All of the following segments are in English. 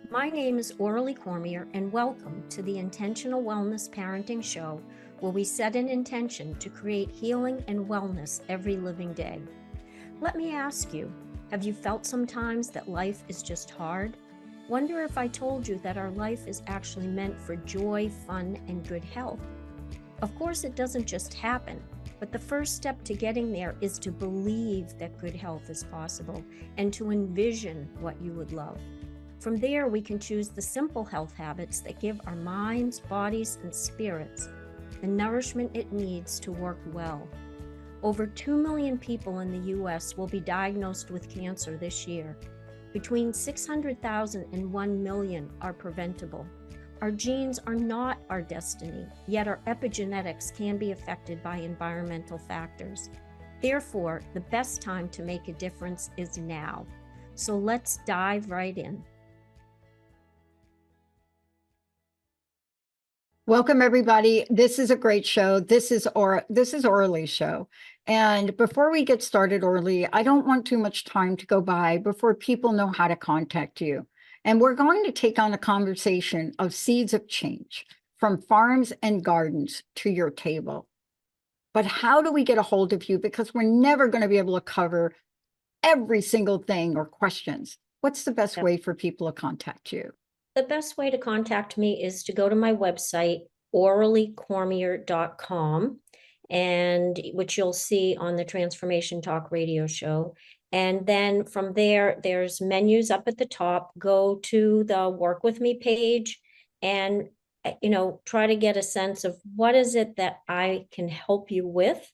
My name is Aurelie Cormier, and welcome to the Intentional Wellness Parenting Show, where we set an intention to create healing and wellness every living day. Let me ask you, have you felt sometimes that life is just hard? Wonder if I told you that our life is actually meant for joy, fun, and good health. Of course, it doesn't just happen, but the first step to getting there is to believe that good health is possible and to envision what you would love. From there, we can choose the simple health habits that give our minds, bodies, and spirits the nourishment it needs to work well. Over 2 million people in the U.S. will be diagnosed with cancer this year. Between 600,000 and 1 million are preventable. Our genes are not our destiny, yet our epigenetics can be affected by environmental factors. Therefore, the best time to make a difference is now. So let's dive right in. Welcome, everybody. This is a great show. This is Aurelie's show. And before we get started, Aurelie, I don't want too much time to go by before people know how to contact you. And we're going to take on a conversation of seeds of change, from farms and gardens to your table. But how do we get a hold of you? Because we're never going to be able to cover every single thing or questions. What's the best way for people to contact you? The best way to contact me is to go to my website, aureliecormier.com, and which you'll see on the Transformation Talk radio show. And then from there, there's menus up at the top. Go to the Work With Me page and try to get a sense of what is it that I can help you with,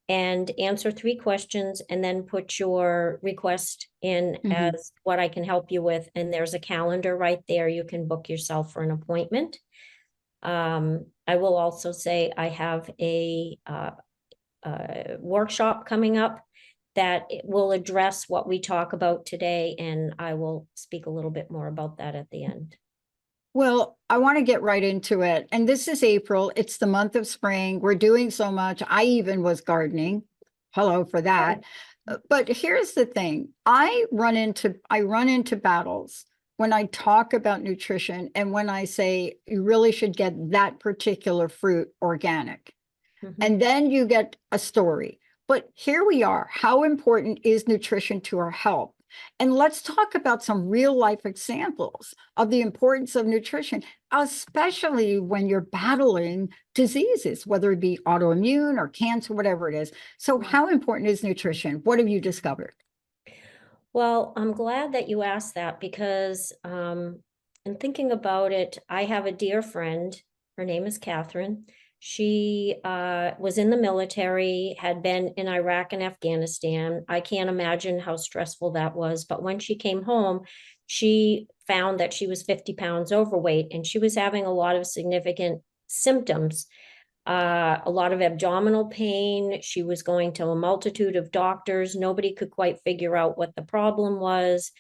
and answer 3 questions, and then put your request in as what I can help you with. And there's a calendar right there. You can book yourself for an appointment. I will also say I have a workshop coming up that will address what we talk about today, and I will speak a little bit more about that at the end. Well, I want to get right into it. And this is April. It's the month of spring. We're doing so much. I even was gardening. Hello for that. But here's the thing. I run into battles when I talk about nutrition and when I say you really should get that particular fruit organic. And then you get a story. But here we are. How important is nutrition to our health? And let's talk about some real life examples of the importance of nutrition, especially when you're battling diseases, whether it be autoimmune or cancer, whatever it is. So how important is nutrition? What have you discovered? Well, I'm glad that you asked that, because in thinking about it, I have a dear friend. Her name is Catherine. She was in the military, had been in Iraq and Afghanistan. I can't imagine how stressful that was. But when she came home, she found that she was 50 pounds overweight, and she was having a lot of significant symptoms. A lot of abdominal pain. She was going to a multitude of doctors. Nobody could quite figure out what the problem was.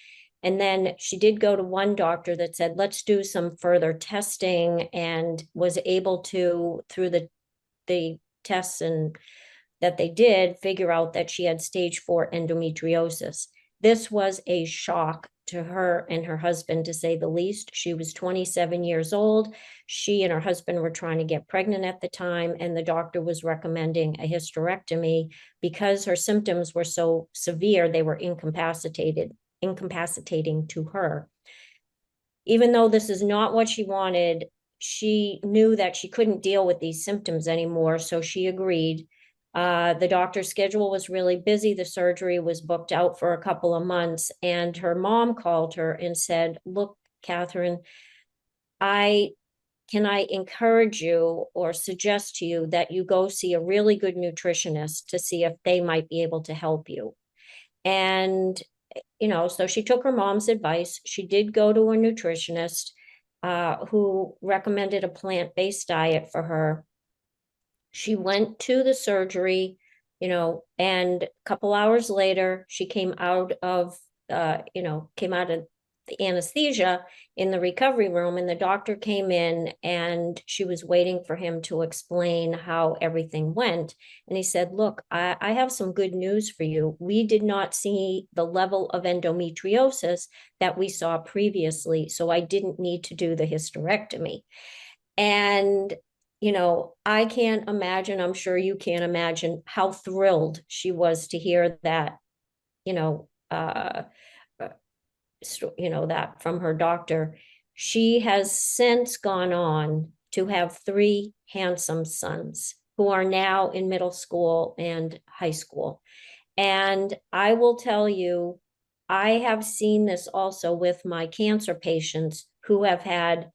And then she did go to one doctor that said, let's do some further testing, and was able to, through the tests and that they did, figure out that she had stage 4 endometriosis. This was a shock to her and her husband, to say the least. She was 27 years old. She and her husband were trying to get pregnant at the time, and the doctor was recommending a hysterectomy because her symptoms were so severe. They were incapacitating to her. Even though this is not what she wanted, she knew that she couldn't deal with these symptoms anymore, so she agreed. The doctor's schedule was really busy. The surgery was booked out for a couple of months, and her mom called her and said, look, Catherine, can I encourage you or suggest to you that you go see a really good nutritionist to see if they might be able to help you. And, so she took her mom's advice. She did go to a nutritionist who recommended a plant-based diet for her. She went to the surgery, and a couple hours later, she came out of the anesthesia in the recovery room, and the doctor came in and she was waiting for him to explain how everything went. And he said, look, I have some good news for you. We did not see the level of endometriosis that we saw previously, so I didn't need to do the hysterectomy. And I can't imagine, I'm sure you can't imagine how thrilled she was to hear that, you know, uh, that from her doctor. She has since gone on to have three handsome sons who are now in middle school and high school. And I will tell you, I have seen this also with my cancer patients who have had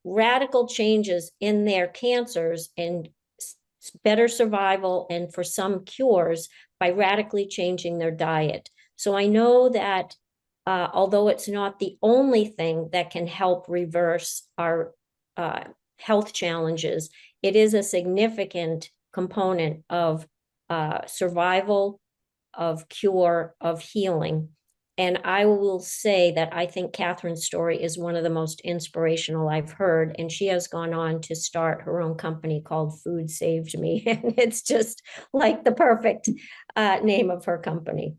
radical changes in their cancers and better survival, and for some cures, by radically changing their diet. So I know that although it's not the only thing that can help reverse our health challenges, it is a significant component of survival, of cure, of healing. And I will say that I think Catherine's story is one of the most inspirational I've heard. And she has gone on to start her own company called Food Saved Me. And it's just like the perfect name of her company.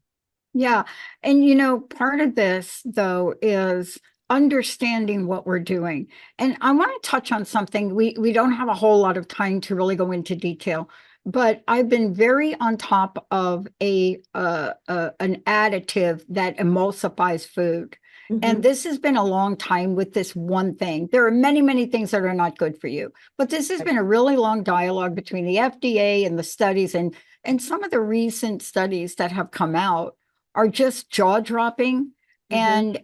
Yeah. And part of this, though, is understanding what we're doing. And I want to touch on something. We don't have a whole lot of time to really go into detail, but I've been very on top of an additive that emulsifies food. And Mm-hmm. this has been a long time with this one thing. There are many, many things that are not good for you, but this has been a really long dialogue between the FDA and the studies, and some of the recent studies that have come out are just jaw dropping. Mm-hmm. And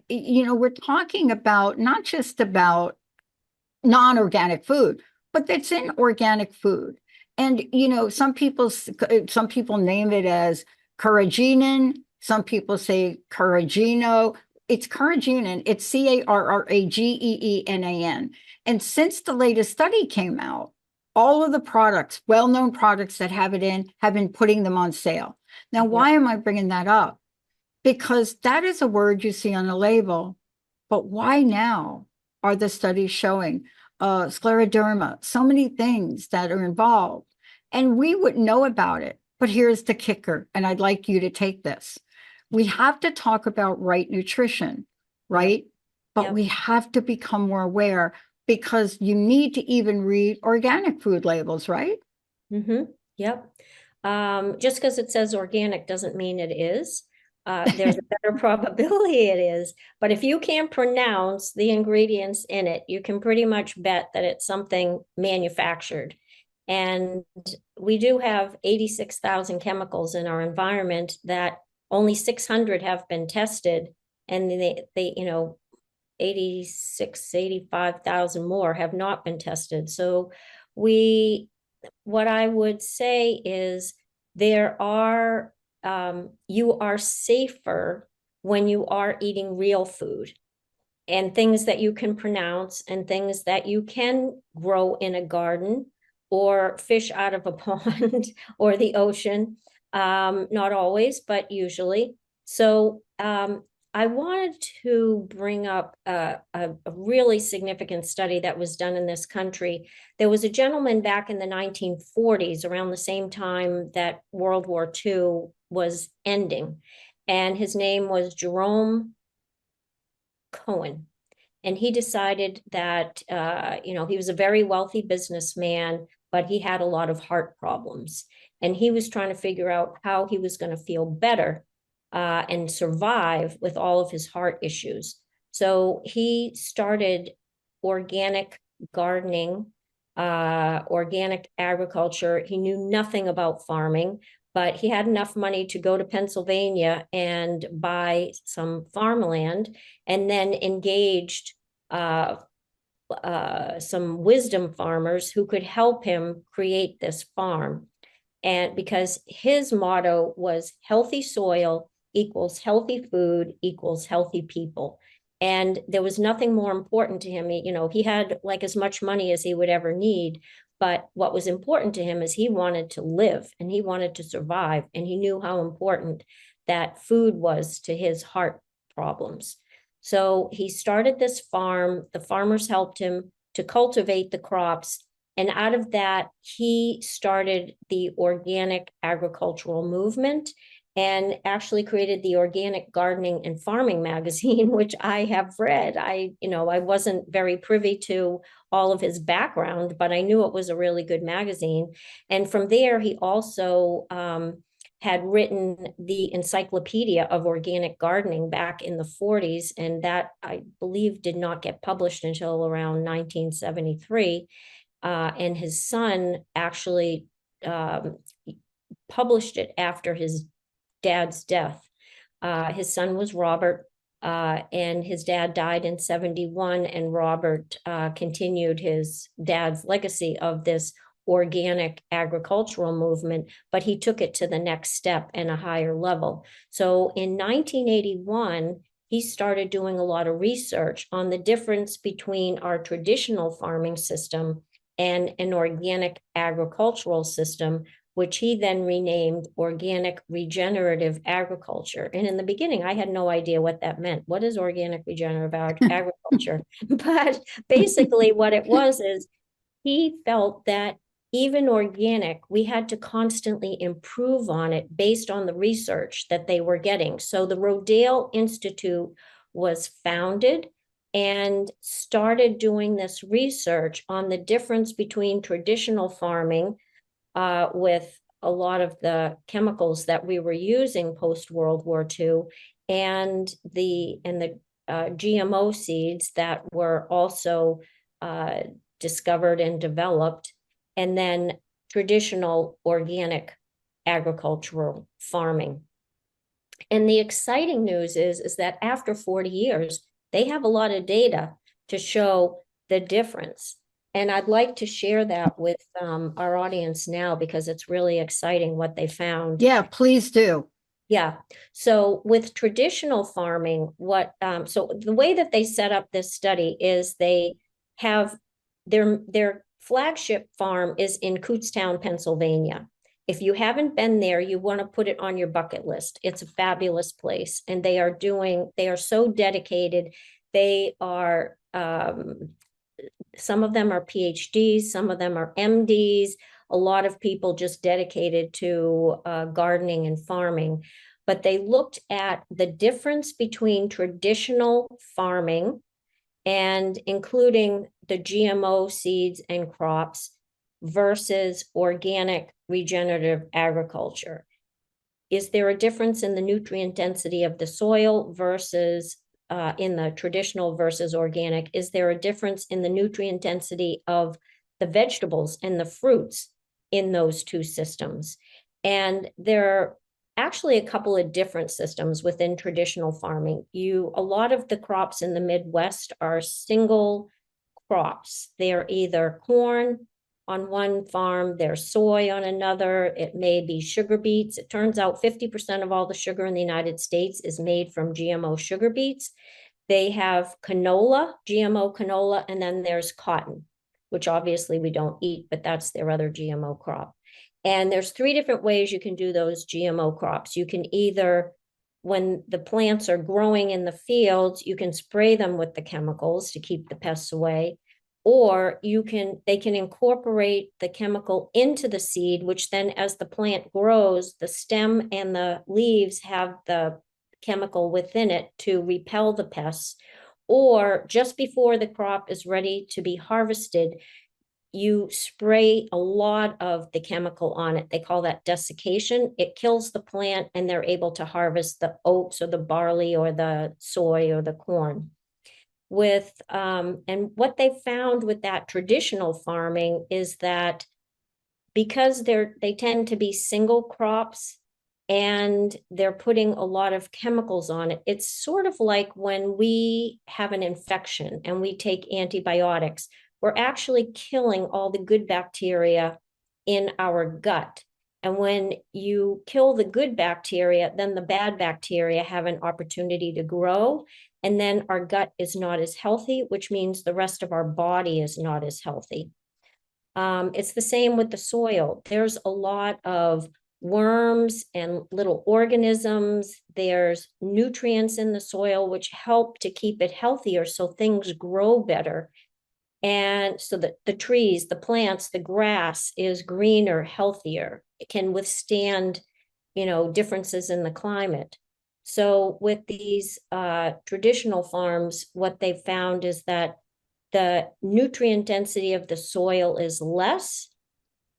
we're talking about not just about non-organic food, but that's in organic food. And some people name it as carrageenan, some people say carragino. It's carrageenan, it's CARRAGEENAN. And since the latest study came out, all of the products, well-known products that have it in, have been putting them on sale. Now, why Yep. am I bringing that up? Because that is a word you see on the label. But why now are the studies showing scleroderma, so many things that are involved? And we wouldn't know about it. But here's the kicker, and I'd like you to take this. We have to talk about right nutrition, Yep. right? But Yep. we have to become more aware, because you need to even read organic food labels, right? Mm-hmm. Yep. Just because it says organic doesn't mean it is. There's a better probability it is. But if you can't pronounce the ingredients in it, you can pretty much bet that it's something manufactured. And we do have 86,000 chemicals in our environment that only 600 have been tested. And they 85,000 more have not been tested. So we what I would say is you are safer when you are eating real food and things that you can pronounce and things that you can grow in a garden or fish out of a pond or the ocean. Not always, but usually. So I wanted to bring up a really significant study that was done in this country. There was a gentleman back in the 1940s, around the same time that World War II was ending, and his name was Jerome Cohen. And he decided that, he was a very wealthy businessman, but he had a lot of heart problems. And he was trying to figure out how he was going to feel better and survive with all of his heart issues. So he started organic gardening, organic agriculture. He knew nothing about farming, but he had enough money to go to Pennsylvania and buy some farmland, and then engaged uh, some wisdom farmers who could help him create this farm. And because his motto was healthy soil equals healthy food equals healthy people. And there was nothing more important to him. He had like as much money as he would ever need. But what was important to him is he wanted to live and he wanted to survive. And he knew how important that food was to his heart problems. So he started this farm. The farmers helped him to cultivate the crops. And out of that, he started the organic agricultural movement and actually created the Organic Gardening and Farming magazine, which I have read. I wasn't very privy to all of his background, but I knew it was a really good magazine. And from there, he also had written the Encyclopedia of Organic Gardening back in the 40s, and that, I believe, did not get published until around 1973. And his son actually published it after his dad's death. His son was Robert, and his dad died in 71, and Robert continued his dad's legacy of this organic agricultural movement, but he took it to the next step and a higher level. So in 1981, he started doing a lot of research on the difference between our traditional farming system and an organic agricultural system, which he then renamed organic regenerative agriculture. And in the beginning, I had no idea what that meant. What is organic regenerative agriculture? But basically what it was is he felt that even organic, we had to constantly improve on it based on the research that they were getting. So the Rodale Institute was founded and started doing this research on the difference between traditional farming with a lot of the chemicals that we were using post World War II, and the GMO seeds that were also discovered and developed, and then traditional organic agricultural farming. And the exciting news is that after 40 years, they have a lot of data to show the difference. And I'd like to share that with our audience now, because it's really exciting what they found. Yeah, please do. Yeah. So with traditional farming, so the way that they set up this study is they have their flagship farm is in Kutztown, Pennsylvania. If you haven't been there, you want to put it on your bucket list. It's a fabulous place, and they are so dedicated. They are, some of them are PhDs, some of them are MDs, a lot of people just dedicated to gardening and farming. But they looked at the difference between traditional farming and including the GMO seeds and crops versus organic regenerative agriculture. Is there a difference in the nutrient density of the soil versus in the traditional versus organic? Is there a difference in the nutrient density of the vegetables and the fruits in those two systems? And there are actually a couple of different systems within traditional farming. A lot of the crops in the Midwest are single crops. They're either corn on one farm, there's soy on another, it may be sugar beets. It turns out 50% of all the sugar in the United States is made from GMO sugar beets. They have canola, GMO canola, and then there's cotton, which obviously we don't eat, but that's their other GMO crop. And there's 3 different ways you can do those GMO crops. You can either, when the plants are growing in the fields, you can spray them with the chemicals to keep the pests away, or they can incorporate the chemical into the seed, which then as the plant grows, the stem and the leaves have the chemical within it to repel the pests. Or just before the crop is ready to be harvested, you spray a lot of the chemical on it. They call that desiccation. It kills the plant, and they're able to harvest the oats or the barley or the soy or the corn. And what they found with that traditional farming is that because they tend to be single crops and they're putting a lot of chemicals on it, it's sort of like when we have an infection and we take antibiotics, we're actually killing all the good bacteria in our gut. And when you kill the good bacteria, then the bad bacteria have an opportunity to grow. And then our gut is not as healthy, which means the rest of our body is not as healthy. It's the same with the soil. There's a lot of worms and little organisms. There's nutrients in the soil which help to keep it healthier so things grow better. And so that the trees, the plants, the grass is greener, healthier. It can withstand, differences in the climate. So with these traditional farms, what they've found is that the nutrient density of the soil is less,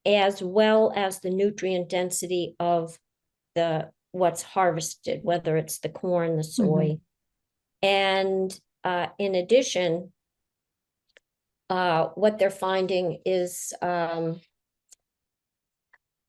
as well as the nutrient density of the what's harvested, whether it's the corn, the soy. And in addition, what they're finding is,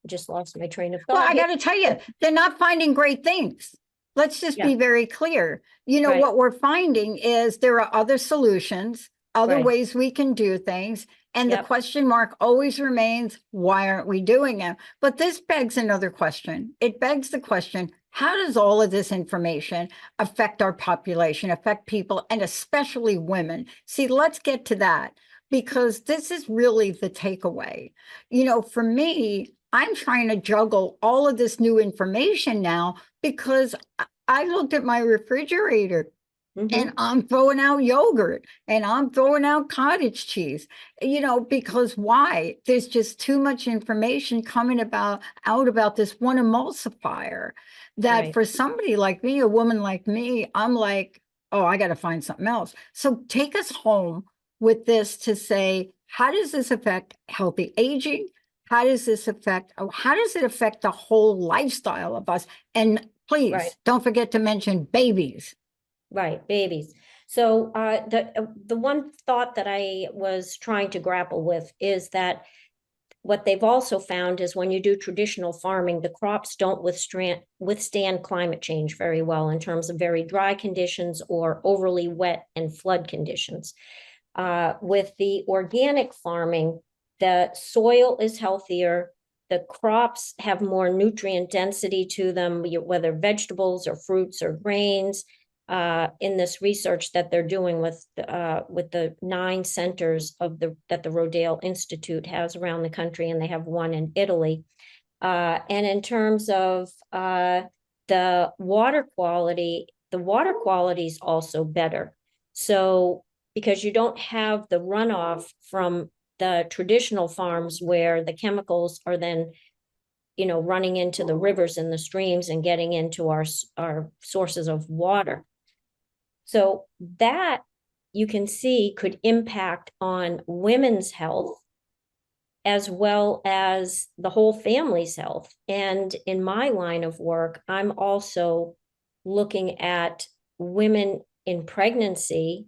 just lost my train of thought. Well, I got to tell you, they're not finding great things. Let's just be very clear. Right. What we're finding is there are other solutions, other Right. ways we can do things. And the Yep. question mark always remains, why aren't we doing it? But this begs another question. It begs the question, how does all of this information affect our population, affect people, and especially women? See, let's get to that, because this is really the takeaway. For me, I'm trying to juggle all of this new information now because I looked at my refrigerator and I'm throwing out yogurt and I'm throwing out cottage cheese, because why? There's just too much information coming out about this one emulsifier that Right. for somebody like me, a woman like me, I'm like, oh, I got to find something else. So take us home with this to say, how does this affect healthy aging? How does it affect the whole lifestyle of us? And please Right. don't forget to mention babies. Right, babies. So the one thought that I was trying to grapple with is that what they've also found is when you do traditional farming, the crops don't withstand climate change very well in terms of very dry conditions or overly wet and flood conditions. With the organic farming, the soil is healthier, the crops have more nutrient density to them, whether vegetables or fruits or grains. In this research that they're doing with the 9 centers that the Rodale Institute has around the country, and they have one in Italy. And in terms of the water quality is also better. So because you don't have the runoff from the traditional farms where the chemicals are then running into the rivers and the streams and getting into our sources of water. So that, you can see, could impact on women's health as well as the whole family's health. And in my line of work, I'm also looking at women in pregnancy,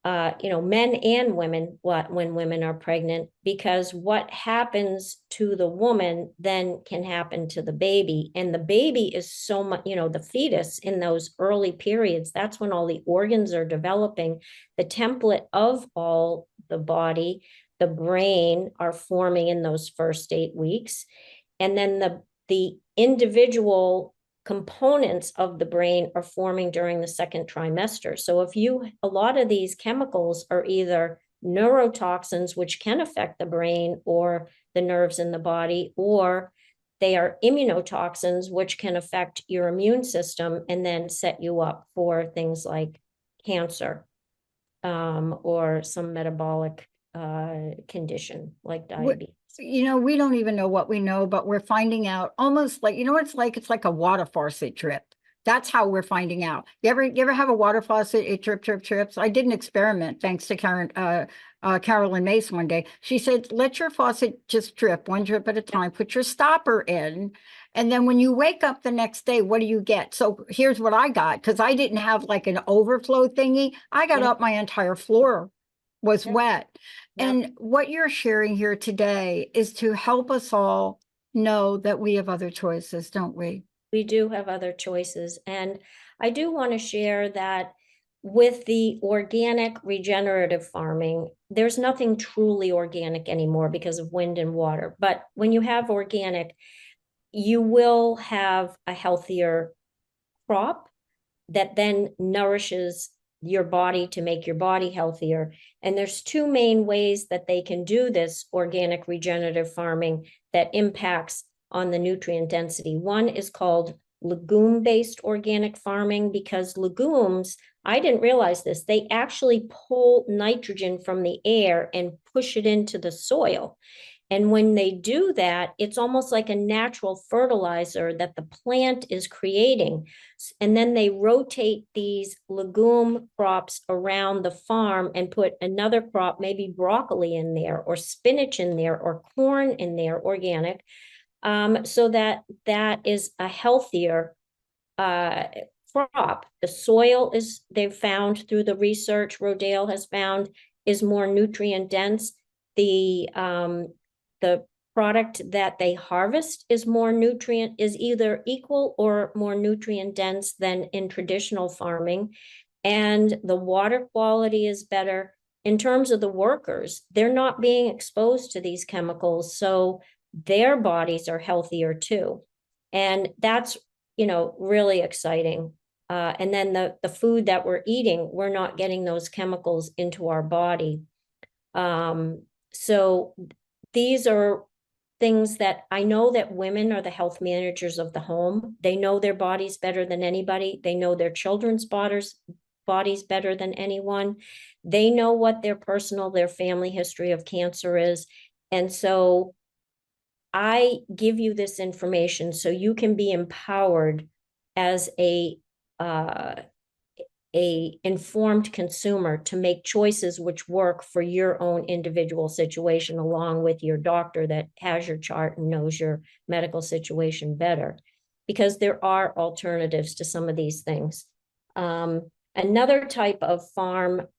men and women, when women are pregnant, because what happens to the woman then can happen to the baby. And the baby is so much, the fetus in those early periods, that's when all the organs are developing. The template of all the body, the brain, are forming in those first 8 weeks. And then the individual components of the brain are forming during the second trimester. So a lot of these chemicals are either neurotoxins, which can affect the brain or the nerves in the body, or they are immunotoxins, which can affect your immune system and then set you up for things like cancer, or some metabolic condition like diabetes. We don't even know what we know, but we're finding out almost like, it's like a water faucet drip. That's how we're finding out. You ever have a water faucet? It drips. I did an experiment thanks to Carolyn Mace one day. She said, let your faucet just drip, one drip at a time, put your stopper in. And then when you wake up the next day, what do you get? So here's what I got, because I didn't have like an overflow thingy. I got up, my entire floor was wet. And what you're sharing here today is to help us all know that we have other choices, don't we? We do have other choices. And I do want to share that with the organic regenerative farming, there's nothing truly organic anymore because of wind and water. But when you have organic, you will have a healthier crop that then nourishes your body to make your body healthier. And there's 2 main ways that they can do this organic regenerative farming that impacts on the nutrient density. One is called legume-based organic farming, because legumes, I didn't realize this, they actually pull nitrogen from the air and push it into the soil. And when they do that, it's almost like a natural fertilizer that the plant is creating. And then they rotate these legume crops around the farm and put another crop, maybe broccoli in there, or spinach in there, or corn in there, organic, so that is a healthier crop. The soil is, they've found through the research Rodale has found, is more nutrient dense. The product that they harvest is either equal or more nutrient dense than in traditional farming. And the water quality is better. In terms of the workers, they're not being exposed to these chemicals, so their bodies are healthier too. And that's, really exciting. And then the food that we're eating, we're not getting those chemicals into our body. So these are things that I know that women are the health managers of the home. They know their bodies better than anybody. They know their children's bodies better than anyone. They know what their family history of cancer is. And so I give you this information so you can be empowered as a informed consumer to make choices which work for your own individual situation, along with your doctor that has your chart and knows your medical situation better, because there are alternatives to some of these things. Another type of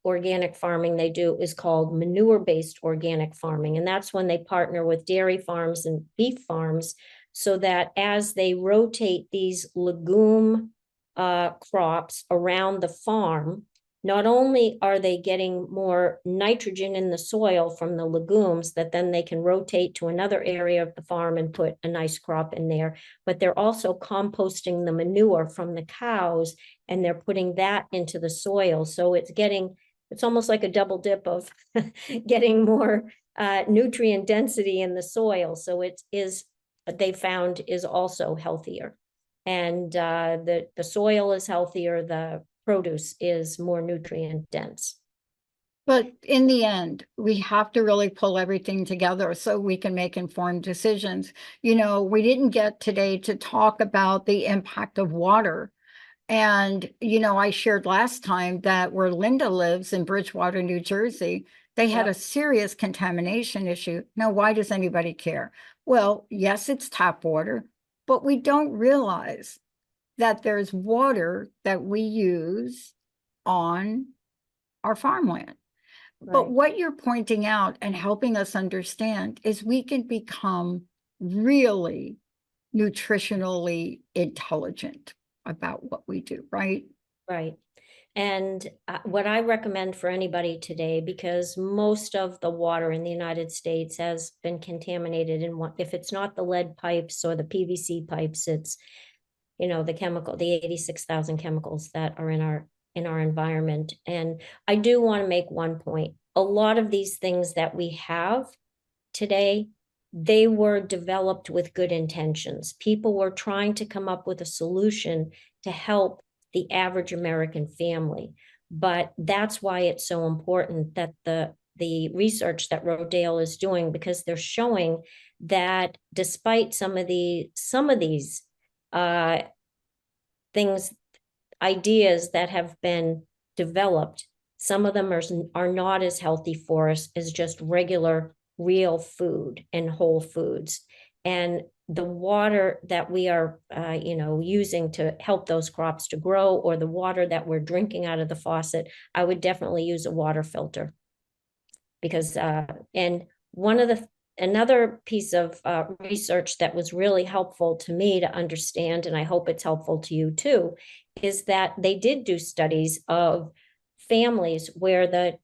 organic farming they do is called manure-based organic farming. And that's when they partner with dairy farms and beef farms, so that as they rotate these legume crops around the farm, not only are they getting more nitrogen in the soil from the legumes that then they can rotate to another area of the farm and put a nice crop in there, but they're also composting the manure from the cows, and they're putting that into the soil. So it's almost like a double dip of getting more nutrient density in the soil. So they found is also healthier. And the soil is healthier, the produce is more nutrient dense. But in the end, we have to really pull everything together so we can make informed decisions. We didn't get today to talk about the impact of water. And, I shared last time that where Linda lives in Bridgewater, New Jersey, they had a serious contamination issue. Now, why does anybody care? Well, yes, it's tap water, but we don't realize that there's water that we use on our farmland. Right. But what you're pointing out and helping us understand is we can become really nutritionally intelligent about what we do, right? Right. And what I recommend for anybody today, because most of the water in the United States has been contaminated if it's not the lead pipes or the PVC pipes, it's, the 86,000 chemicals that are in our environment. And I do want to make one point. A lot of these things that we have today, they were developed with good intentions. People were trying to come up with a solution to help the average American family. But that's why it's so important that the research that Rodale is doing, because they're showing that despite some of these things, ideas that have been developed, some of them are not as healthy for us as just regular real food and whole foods. And the water that we are using to help those crops to grow, or the water that we're drinking out of the faucet, I would definitely use a water filter. Because and another piece of research that was really helpful to me to understand, and I hope it's helpful to you too, is that they did do studies of families where the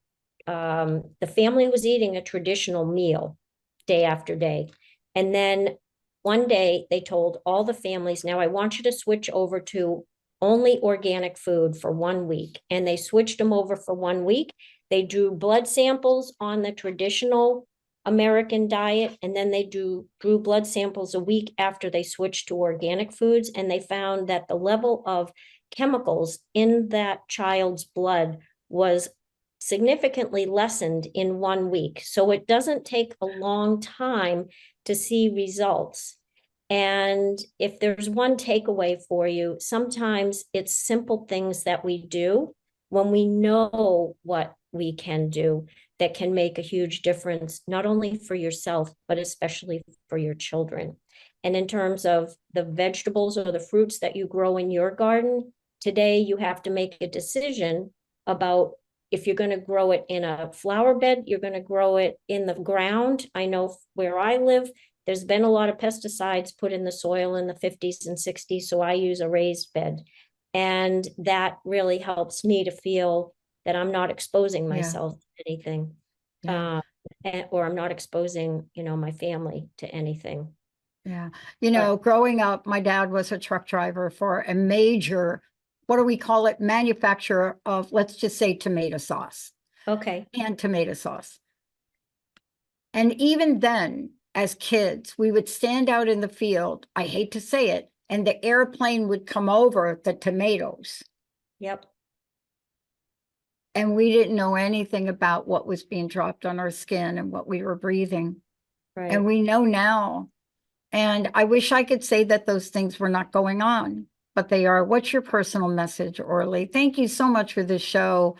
family was eating a traditional meal day after day. And then one day they told all the families, now I want you to switch over to only organic food for 1 week. And they switched them over for 1 week. They drew blood samples on the traditional American diet, and then they drew blood samples a week after they switched to organic foods, and they found that the level of chemicals in that child's blood was significantly lessened in 1 week. So it doesn't take a long time to see results. And if there's one takeaway for you, sometimes it's simple things that we do when we know what we can do that can make a huge difference, not only for yourself, but especially for your children. And in terms of the vegetables or the fruits that you grow in your garden, today you have to make a decision about if you're going to grow it in a flower bed, you're going to grow it in the ground. I know where I live, there's been a lot of pesticides put in the soil in the 50s and 60s, so I use a raised bed. And that really helps me to feel that I'm not exposing myself to anything, or I'm not exposing, my family to anything. Yeah. But Growing up, my dad was a truck driver for a major, what do we call it, manufacturer of, let's just say, tomato sauce okay, and tomato sauce. And even then, as kids, we would stand out in the field, I hate to say it, and the airplane would come over the tomatoes. yep, And we didn't know anything about what was being dropped on our skin and what we were breathing. right. And we know now. And I wish I could say that those things were not going on, but they are. What's your personal message, Aurelie? Thank you so much for this show.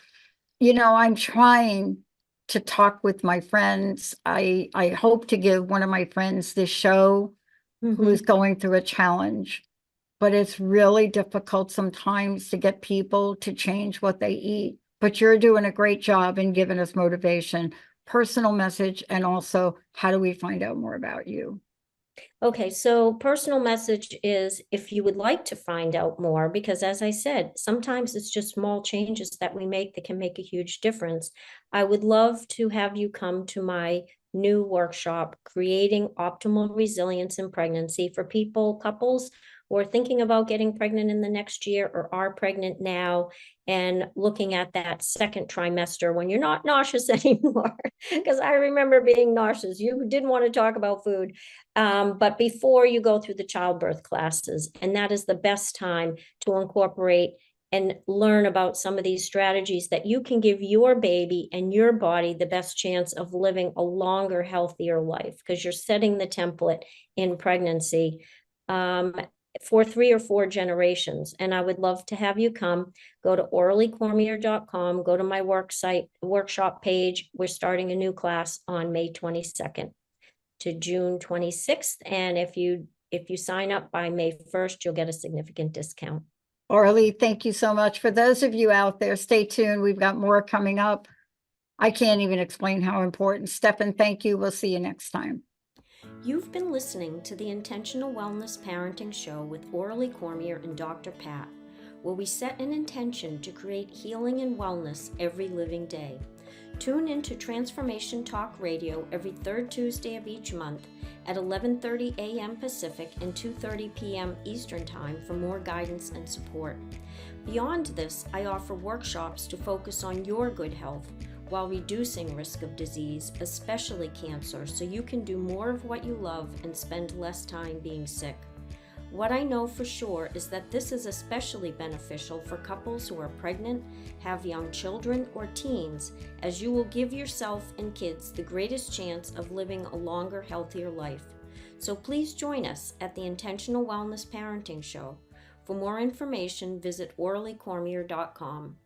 I'm trying to talk with my friends. I hope to give one of my friends this show who is going through a challenge, but it's really difficult sometimes to get people to change what they eat. But you're doing a great job in giving us motivation, personal message, and also how do we find out more about you? Okay, so personal message is if you would like to find out more, because as I said, sometimes it's just small changes that we make that can make a huge difference. I would love to have you come to my new workshop, Creating Optimal Resilience in Pregnancy, for couples who are thinking about getting pregnant in the next year or are pregnant now and looking at that second trimester when you're not nauseous anymore. Because I remember being nauseous. You didn't want to talk about food. But before you go through the childbirth classes, and that is the best time to incorporate and learn about some of these strategies that you can give your baby and your body the best chance of living a longer, healthier life, because you're setting the template in pregnancy for 3 or 4 generations. And I would love to have you come. Go to aureliecormier.com, go to my workshop page. We're starting a new class on May 22nd to June 26th. And if you sign up by May 1st, you'll get a significant discount. Aurelie, thank you so much. For those of you out there, stay tuned. We've got more coming up. I can't even explain how important. Stefan, thank you. We'll see you next time. You've been listening to the Intentional Wellness Parenting Show with Aurelie Cormier and Dr. Pat, where we set an intention to create healing and wellness every living day. Tune into Transformation Talk Radio every third Tuesday of each month at 11:30 a.m. Pacific and 2:30 p.m. Eastern Time for more guidance and support. Beyond this, I offer workshops to focus on your good health while reducing risk of disease, especially cancer, so you can do more of what you love and spend less time being sick. What I know for sure is that this is especially beneficial for couples who are pregnant, have young children, or teens, as you will give yourself and kids the greatest chance of living a longer, healthier life. So please join us at the Intentional Wellness Parenting Show. For more information, visit aureliecormier.com.